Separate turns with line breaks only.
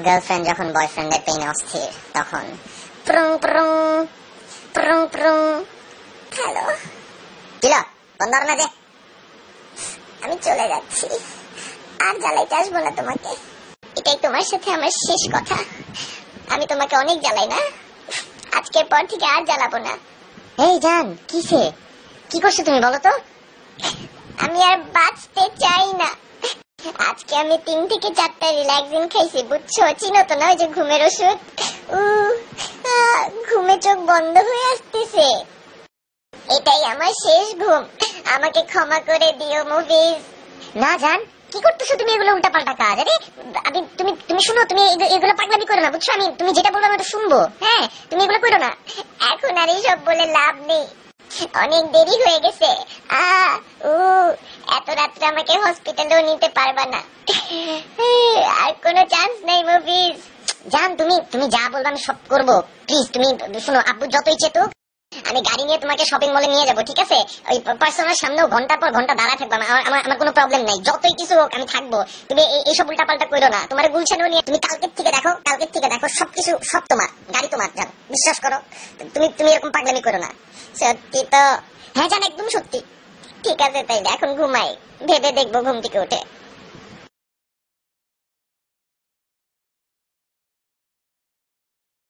Girlfriend যখন বয়ফ্রেন্ডের পেইনে অস্থির তখন prong prong prong prong. Hello, দিল বন্ধ না যে, আমি চলে যাচ্ছি, আর জ্বালাইতে আসবো না তোমাকে। এটাই তোমার সাথে আমার শেষ কথা। আমি তোমাকে অনেক জ্বালাই না, আজকের পর থেকে আর জ্বালাবো না। এই জান, কিসে কি করছো তুমি বলো তো? আমি আর বাঁচতে চাই না। আজকে আমি 3 থেকে 4টা রিল্যাক্সিং খাইছি, বুঝছো? চিনো তো না ওই যে ঘুমের ওষুধ? ঘুমে চোখ বন্ধ হয়ে আসতেছে। এটাই আমার শেষ ঘুম, আমাকে ক্ষমা করে দিও মুভিজ। না জান, কি করতেছো তুমি এগুলো উল্টা পাল্টা কাজ? আরে আমি তুমি শুনো, তুমি এগুলো পাগলামি করো না, বুঝছো? আমি তুমি যেটা বলবো আমি ওটা শুনবো। হ্যাঁ, তুমি এগুলো করো না। এখন আর এইসব বলে লাভ নেই, অনেক দেরি হয়ে গেছে। এত রাত্রে আমাকে হসপিটালেও নিতে পারবা না, আর কোনো চান্স নাই মুভিজ। জান, তুমি যা বলবা আমি সব করবো। প্লিজ তুমি শুনো, আব্বু যতই চেতুক আমি গাড়ি নিয়ে তোমাকে শপিং মলে নিয়ে যাবো, ঠিক আছে? ওই পার্সোনাল সামনেও ঘন্টার পর ঘন্টা দাঁড়া থাকবো, আমার কোনো প্রবলেম নাই, যতই কিছু হোক আমি থাকবো। তুমি এইসব উল্টা পাল্টা করো না। তোমার গুলশানও নিয়ে তুমি কালকের থেকে দেখো সবকিছু সব তোমার, গাড়ি তোমার। জান, বিশ্বাস করো, তুমি এরকম পাগলামি করো না। সত্যি তো? হ্যাঁ জান, একদম সত্যি। ঠিক আছে, তাই এখন ঘুমাই, ভেবে দেখবো ঘুম থেকে উঠে।